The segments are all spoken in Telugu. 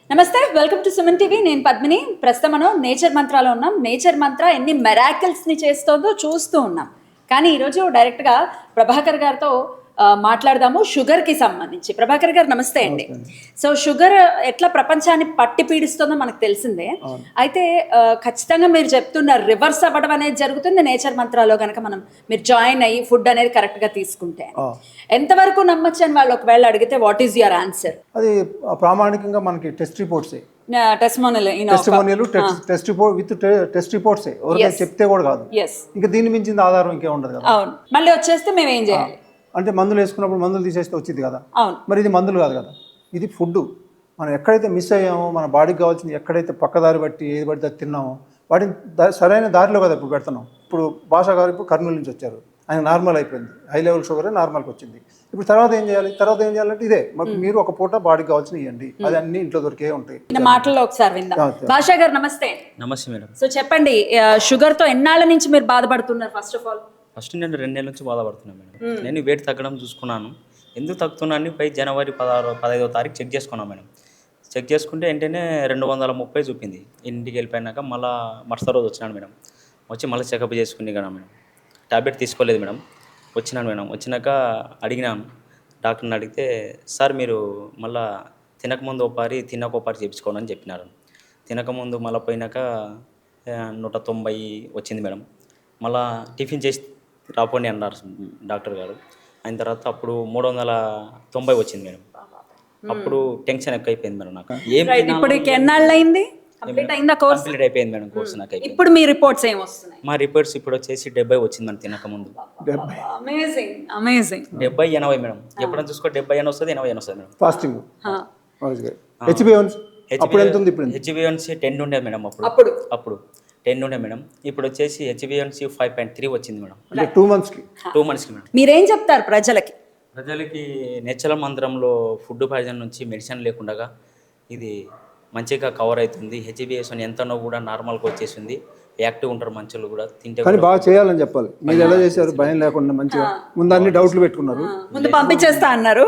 నమస్తే, వెల్కమ్ టు సుమన్ టీవీ. నేను పద్మిని. ప్రస్తుతం మనం నేచర్ మంత్రాలో ఉన్నాం. నేచర్ మంత్ర ఎన్ని మెరాకిల్స్ని చేస్తుందో చూస్తూ ఉన్నాం. కానీ ఈరోజు డైరెక్ట్గా ప్రభాకర్ గారితో మాట్లాడదాము షుగర్కి సంబంధించి. ప్రభాకర్ గారు నమస్తే అండి. సో షుగర్ ఎట్లా ప్రపంచాన్ని పట్టి పీడిస్తుందో మనకు తెలిసిందే. అయితే ఖచ్చితంగా మీరు చెప్తున్నారు రివర్స్ అవ్వడం అనేది జరుగుతుంది నేచర్ మంత్రాలో కనుక మీరు జాయిన్ అయ్యి ఫుడ్ అనేది కరెక్ట్గా తీసుకుంటే. ఎంతవరకు నమ్మచ్చు అని వాళ్ళు ఒకవేళ అడిగితే వాట్ ఈస్ యువర్ ఆన్సర్? అది ప్రామాణికంగా మనకి టెస్ట్ రిపోర్ట్స్ టెస్ట్ రిపోర్ట్స్ ఎవరికైనా చెప్తే కూడా కాదు. ఇంకా దీన్ని మించింది ఆధారం ఇంకే ఉండదు కదా. అవును, మళ్ళీ వచ్చేస్తే మేము ఏం చేయాలి అంటే మందులు వేసుకున్నప్పుడు మందులు తీసేస్తే వచ్చింది కదా. మరి ఇది మందులు కాదు కదా, ఇది ఫుడ్. మనం ఎక్కడైతే మిస్ అయ్యామో, మన బాడీకి కావాల్సింది ఎక్కడైతే పక్కదారి బట్టి ఏది పడితే అది తిన్నామో వాటిని సరైన దారిలో కదా ఇప్పుడు పెడుతున్నాం. ఇప్పుడు భాషా గారు ఇప్పుడు కర్నూలు నుంచి వచ్చారు, ఆయన నార్మల్ అయిపోయింది, హై లెవెల్ షుగర్ నార్మల్కి వచ్చింది. ఇప్పుడు తర్వాత ఏం చేయాలంటే ఇదే మీరు ఒక పూట బాడీకి కావాల్సిన ఇవ్వండి, అది అన్ని ఇంట్లో దొరికే ఉంటాయి. మాటల్లో ఒకసారి విందాం. భాషా గారు నమస్తే. నమస్తే మేడం. సో చెప్పండి, షుగర్తో ఎన్నాళ్ళ నుంచి మీరు బాధపడుతున్నారు? ఫస్ట్ నేను 2 నెలల నుంచి బాధపడుతున్నాను మేడం. నేను వెయిట్ తగ్గడం చూసుకున్నాను. ఎందుకు తగ్గుతున్నాను పై జనవరి 15వ తారీఖు చెక్ చేసుకున్నాను మేడం. చెక్ చేసుకుంటే వెంటనే 230 చూపింది. ఇంటికి వెళ్ళిపోయినాక మళ్ళీ మరుసటి రోజు వచ్చినాను మేడం. వచ్చి మళ్ళీ చెకప్ చేసుకుని కదా మేడం. టాబ్లెట్ తీసుకోలేదు మేడం. వచ్చినాను మేడం. వచ్చినాక అడిగినాను డాక్టర్ని. అడిగితే సార్ మీరు మళ్ళీ తినకముందు ఒకపారి తినకొకపారి చేయించుకోండి అని చెప్పినారు. తినకముందు మళ్ళీ పోయినాక 190 వచ్చింది మేడం. మళ్ళీ టిఫిన్ చేసి రాపోండి అన్నారు డాక్టర్ గారు. అయిన తర్వాత అప్పుడు 390 వచ్చింది మేడం. అప్పుడు టెన్షన్ ఎక్కువ అయిపోయింది మేడం నాకు. ఇప్పుడు ఎన్నాళ్ళు అయింది? కంప్లీట్ అయిపోయింది మేడం కోర్స్ నాకు. ఇప్పుడు మీ రిపోర్ట్స్ ఏం వస్తున్నాయి? మా రిపోర్ట్స్ ఇప్పుడు వచ్చేసి 70 వచ్చింది మేడం. తినకముందు 70-80 మేడం. ఎప్పుడైనా చూసుకో 70-80 వస్తుంది, 80 వస్తుంది మేడం. ఫాస్టింగ్ హెచ్బిఎన్సీ 10 ఉండే మేడం. అప్పుడు 10 ఉండే మేడం. ఇప్పుడు వచ్చేసి హెచ్బిఎన్సీ 5.3 వచ్చింది మేడం. 2 మంత్స్కి మేడం. మీరేం చెప్తారు ప్రజలకి? నేచురల్ మంత్రంలో ఫుడ్ పాయిజన్ నుంచి మెడిసిన్ లేకుండా ఇది మంచిగా కవర్ అవుతుంది. హెచ్బిఎస్ ఎంతనో కూడా నార్మల్గా వచ్చేసింది. యాక్టివ్ ఉంటారు మనుషులు కూడా తింటే. కానీ బాగా చేయాలని చెప్పాలి. మీరు ఎలా చేశారు? భయం లేకుండా మంచిగా ముందు అన్ని డౌట్లు పెట్టుకున్నారు, ముందు పంపించేస్తా అన్నారు.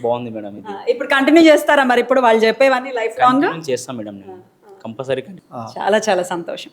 బాగుంది మేడం. ఇది ఇప్పుడు కంటిన్యూ చేస్తారా మరి? ఇప్పుడు వాళ్ళు చెప్పేవన్నీ లైఫ్ లాంగ్ చేస్తాం మేడం. నేను కంపల్సరీ. చాలా సంతోషం.